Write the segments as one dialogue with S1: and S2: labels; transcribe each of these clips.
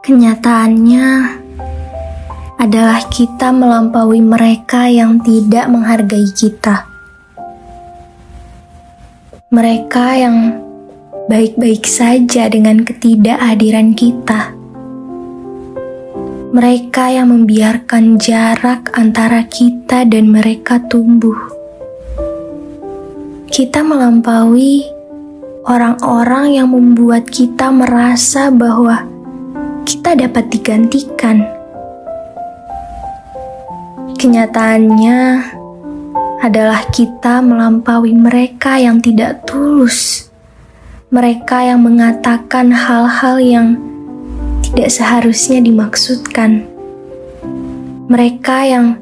S1: Kenyataannya adalah kita melampaui mereka yang tidak menghargai kita. Mereka yang baik-baik saja dengan ketidakhadiran kita. Mereka yang membiarkan jarak antara kita dan mereka tumbuh. Kita melampaui orang-orang yang membuat kita merasa bahwa kita dapat digantikan. Kenyataannya adalah kita melampaui mereka yang tidak tulus. Mereka yang mengatakan hal-hal yang tidak seharusnya dimaksudkan. Mereka yang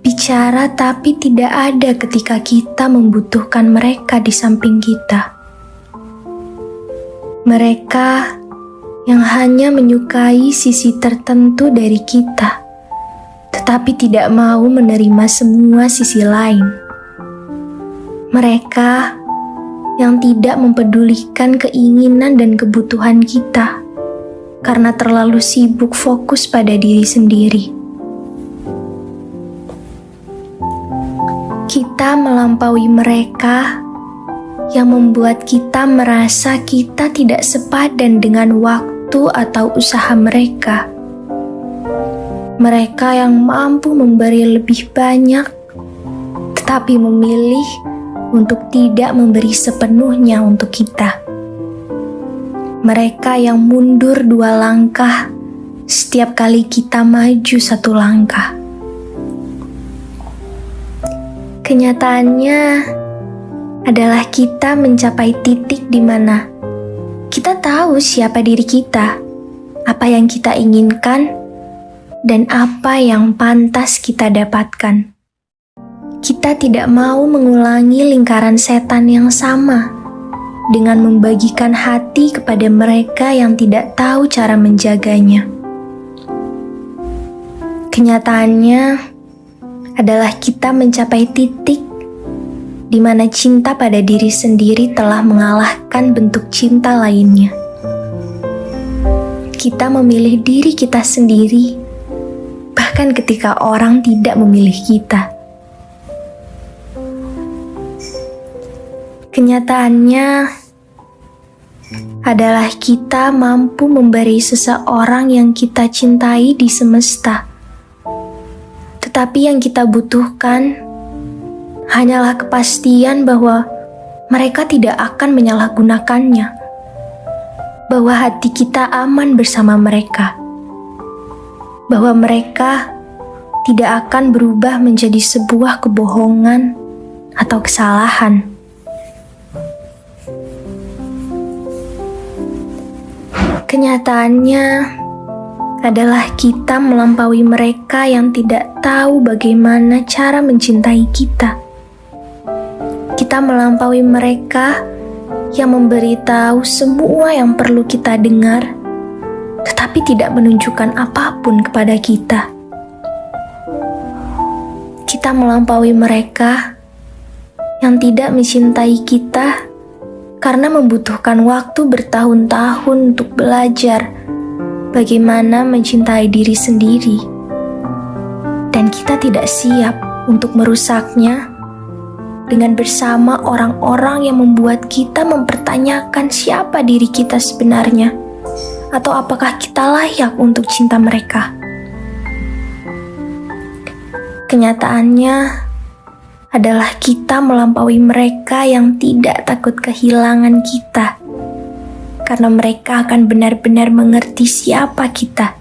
S1: bicara tapi tidak ada ketika kita membutuhkan mereka di samping kita. Mereka yang hanya menyukai sisi tertentu dari kita, tetapi tidak mau menerima semua sisi lain. Mereka yang tidak mempedulikan keinginan dan kebutuhan kita, karena terlalu sibuk fokus pada diri sendiri. Kita melampaui mereka yang membuat kita merasa kita tidak sepadan dengan waktu atau usaha mereka. Mereka yang mampu memberi lebih banyak, tetapi memilih untuk tidak memberi sepenuhnya untuk kita. Mereka yang mundur 2 langkah setiap kali kita maju 1 langkah. Kenyataannya adalah kita mencapai titik di mana kita tahu siapa diri kita, apa yang kita inginkan, dan apa yang pantas kita dapatkan. Kita tidak mau mengulangi lingkaran setan yang sama dengan membagikan hati kepada mereka yang tidak tahu cara menjaganya. Kenyataannya adalah kita mencapai titik di mana cinta pada diri sendiri telah mengalahkan bentuk cinta lainnya. Kita memilih diri kita sendiri, bahkan ketika orang tidak memilih kita. Kenyataannya adalah kita mampu memberi seseorang yang kita cintai di semesta. Tetapi yang kita butuhkan hanyalah kepastian bahwa mereka tidak akan menyalahgunakannya, bahwa hati kita aman bersama mereka, bahwa mereka tidak akan berubah menjadi sebuah kebohongan atau kesalahan. Kenyataannya adalah kita melampaui mereka yang tidak tahu bagaimana cara mencintai kita. Kita melampaui mereka yang memberitahu semua yang perlu kita dengar, tetapi tidak menunjukkan apapun kepada kita. Kita melampaui mereka yang tidak mencintai kita karena membutuhkan waktu bertahun-tahun untuk belajar bagaimana mencintai diri sendiri. Dan kita tidak siap untuk merusaknya dengan bersama orang-orang yang membuat kita mempertanyakan siapa diri kita sebenarnya, atau apakah kita layak untuk cinta mereka. Kenyataannya adalah kita melampaui mereka yang tidak takut kehilangan kita, karena mereka akan benar-benar mengerti siapa kita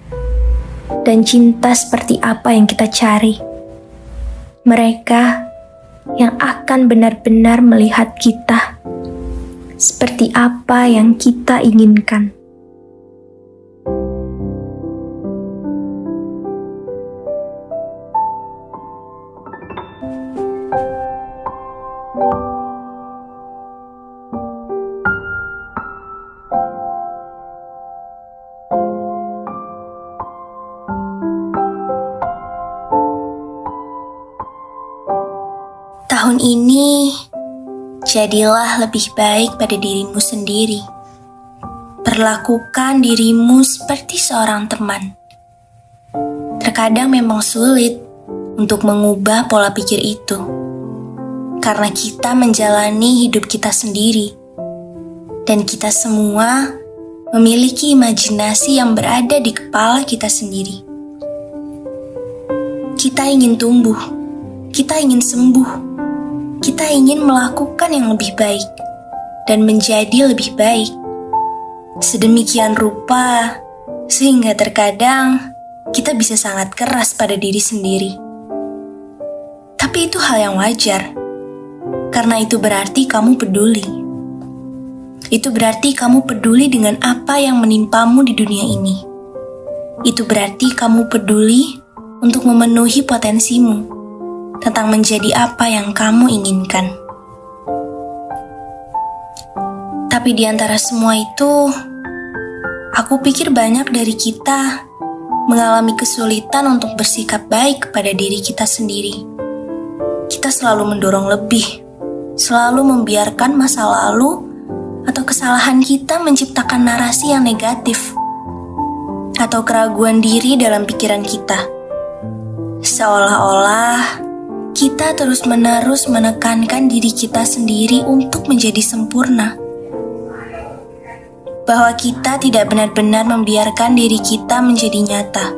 S1: dan cinta seperti apa yang kita cari. Mereka yang akan benar-benar melihat kita seperti apa yang kita inginkan. Tahun ini, jadilah lebih baik pada dirimu sendiri. Perlakukan dirimu seperti seorang teman. Terkadang memang sulit untuk mengubah pola pikir itu, karena kita menjalani hidup kita sendiri, dan kita semua memiliki imajinasi yang berada di kepala kita sendiri. Kita ingin tumbuh, kita ingin sembuh, kita ingin melakukan yang lebih baik dan menjadi lebih baik. Sedemikian rupa, sehingga terkadang kita bisa sangat keras pada diri sendiri. Tapi itu hal yang wajar, karena itu berarti kamu peduli. Itu berarti kamu peduli dengan apa yang menimpamu di dunia ini. Itu berarti kamu peduli untuk memenuhi potensimu tentang menjadi apa yang kamu inginkan. Tapi di antara semua itu, aku pikir banyak dari kita mengalami kesulitan untuk bersikap baik kepada diri kita sendiri. Kita selalu mendorong lebih, selalu membiarkan masa lalu atau kesalahan kita menciptakan narasi yang negatif atau keraguan diri dalam pikiran kita. Seolah-olah kita terus-menerus menekankan diri kita sendiri untuk menjadi sempurna. Bahwa kita tidak benar-benar membiarkan diri kita menjadi nyata.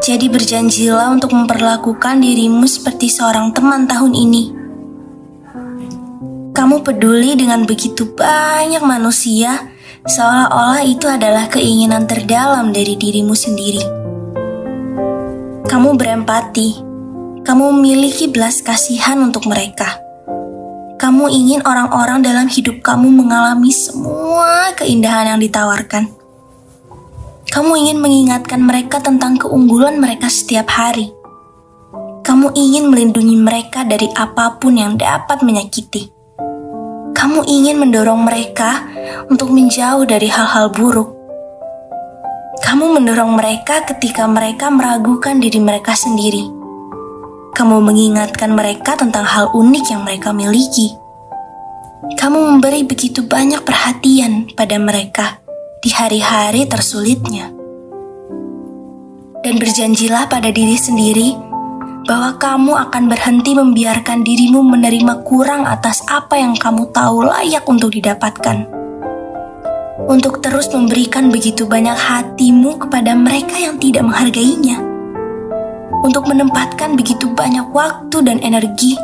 S1: Jadi berjanjilah untuk memperlakukan dirimu seperti seorang teman tahun ini. Kamu peduli dengan begitu banyak manusia, seolah-olah itu adalah keinginan terdalam dari dirimu sendiri. Kamu berempati, kamu memiliki belas kasihan untuk mereka. Kamu ingin orang-orang dalam hidup kamu mengalami semua keindahan yang ditawarkan. Kamu ingin mengingatkan mereka tentang keunggulan mereka setiap hari. Kamu ingin melindungi mereka dari apapun yang dapat menyakiti. Kamu ingin mendorong mereka untuk menjauh dari hal-hal buruk. Kamu mendorong mereka ketika mereka meragukan diri mereka sendiri. Kamu mengingatkan mereka tentang hal unik yang mereka miliki. Kamu memberi begitu banyak perhatian pada mereka di hari-hari tersulitnya. Dan berjanjilah pada diri sendiri bahwa kamu akan berhenti membiarkan dirimu menerima kurang atas apa yang kamu tahu layak untuk didapatkan. Untuk terus memberikan begitu banyak hatimu kepada mereka yang tidak menghargainya. Untuk menempatkan begitu banyak waktu dan energi,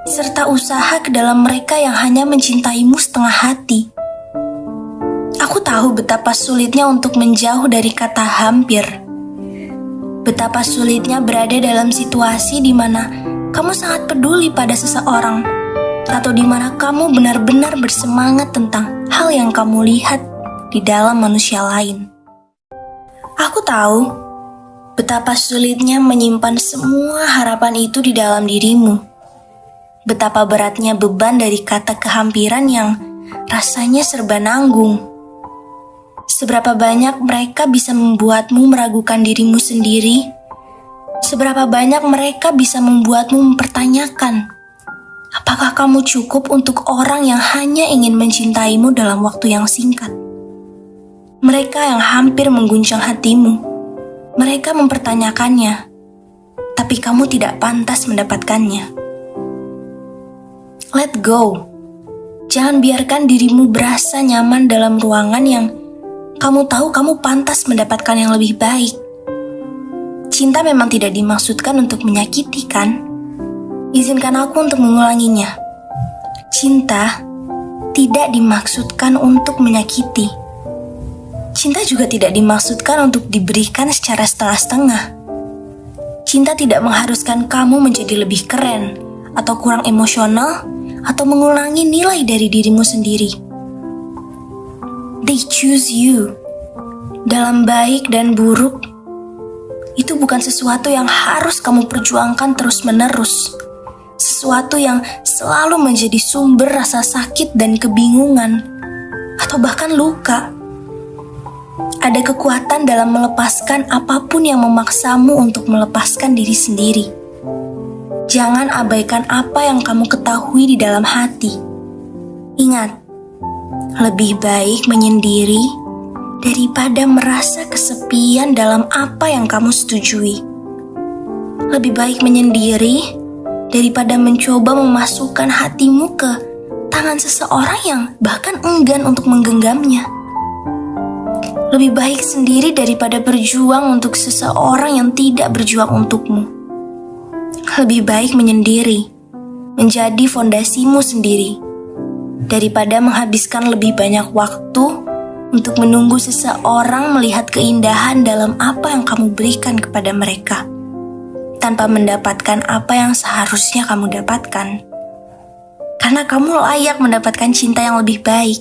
S1: serta usaha ke dalam mereka yang hanya mencintaimu setengah hati. Aku tahu betapa sulitnya untuk menjauh dari kata hampir. Betapa sulitnya berada dalam situasi di mana kamu sangat peduli pada seseorang, atau di mana kamu benar-benar bersemangat tentang hal yang kamu lihat di dalam manusia lain. Aku tahu betapa sulitnya menyimpan semua harapan itu di dalam dirimu. Betapa beratnya beban dari kata kehampiran yang rasanya serba nanggung. Seberapa banyak mereka bisa membuatmu meragukan dirimu sendiri. Seberapa banyak mereka bisa membuatmu mempertanyakan, apakah kamu cukup untuk orang yang hanya ingin mencintaimu dalam waktu yang singkat. Mereka yang hampir mengguncang hatimu. Mereka mempertanyakannya, tapi kamu tidak pantas mendapatkannya. Let go. Jangan biarkan dirimu berasa nyaman dalam ruangan yang kamu tahu kamu pantas mendapatkan yang lebih baik. Cinta memang tidak dimaksudkan untuk menyakiti, kan? Izinkan aku untuk mengulanginya. Cinta tidak dimaksudkan untuk menyakiti. Cinta juga tidak dimaksudkan untuk diberikan secara setengah-setengah. Cinta tidak mengharuskan kamu menjadi lebih keren, atau kurang emosional, atau mengurangi nilai dari dirimu sendiri. They choose you. Dalam baik dan buruk, itu bukan sesuatu yang harus kamu perjuangkan terus-menerus. Sesuatu yang selalu menjadi sumber rasa sakit dan kebingungan, atau bahkan luka. Ada kekuatan dalam melepaskan apapun yang memaksamu untuk melepaskan diri sendiri. Jangan abaikan apa yang kamu ketahui di dalam hati. Ingat, Lebih baik menyendiri daripada merasa kesepian dalam apa yang kamu setujui. Lebih baik menyendiri daripada mencoba memasukkan hatimu ke tangan seseorang yang bahkan enggan untuk menggenggamnya. Lebih baik sendiri daripada berjuang untuk seseorang yang tidak berjuang untukmu. Lebih baik menyendiri, menjadi fondasimu sendiri, daripada menghabiskan lebih banyak waktu untuk menunggu seseorang melihat keindahan dalam apa yang kamu berikan kepada mereka, tanpa mendapatkan apa yang seharusnya kamu dapatkan. Karena kamu layak mendapatkan cinta yang lebih baik.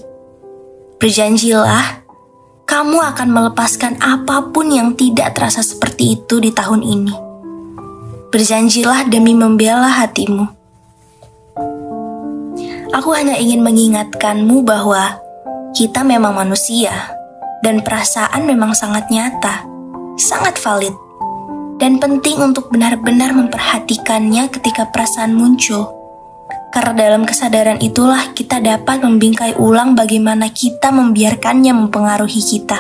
S1: Berjanjilah, kamu akan melepaskan apapun yang tidak terasa seperti itu di tahun ini. Berjanjilah demi membela hatimu. Aku hanya ingin mengingatkanmu bahwa kita memang manusia, dan perasaan memang sangat nyata, sangat valid, dan penting untuk benar-benar memperhatikannya ketika perasaan muncul. Karena dalam kesadaran itulah kita dapat membingkai ulang bagaimana kita membiarkannya mempengaruhi kita.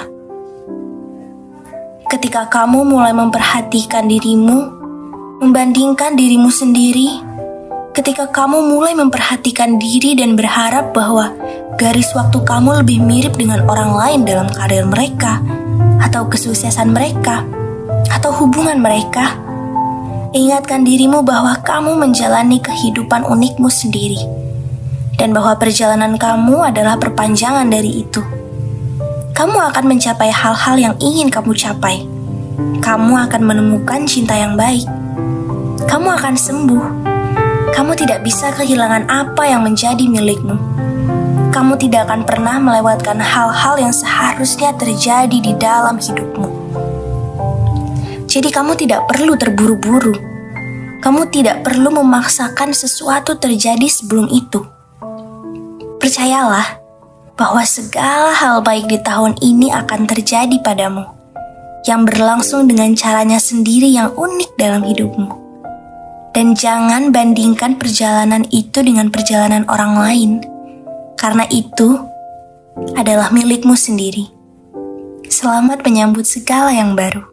S1: Ketika kamu mulai memperhatikan dirimu, membandingkan dirimu sendiri, ketika kamu mulai memperhatikan diri dan berharap bahwa garis waktu kamu lebih mirip dengan orang lain dalam karir mereka, atau kesuksesan mereka, atau hubungan mereka, ingatkan dirimu bahwa kamu menjalani kehidupan unikmu sendiri, dan bahwa perjalanan kamu adalah perpanjangan dari itu. Kamu akan mencapai hal-hal yang ingin kamu capai. Kamu akan menemukan cinta yang baik. Kamu akan sembuh. Kamu tidak bisa kehilangan apa yang menjadi milikmu. Kamu tidak akan pernah melewatkan hal-hal yang seharusnya terjadi di dalam hidupmu. Jadi kamu tidak perlu terburu-buru. Kamu tidak perlu memaksakan sesuatu terjadi sebelum itu. Percayalah bahwa segala hal baik di tahun ini akan terjadi padamu, yang berlangsung dengan caranya sendiri yang unik dalam hidupmu. Dan jangan bandingkan perjalanan itu dengan perjalanan orang lain, karena itu adalah milikmu sendiri. Selamat menyambut segala yang baru.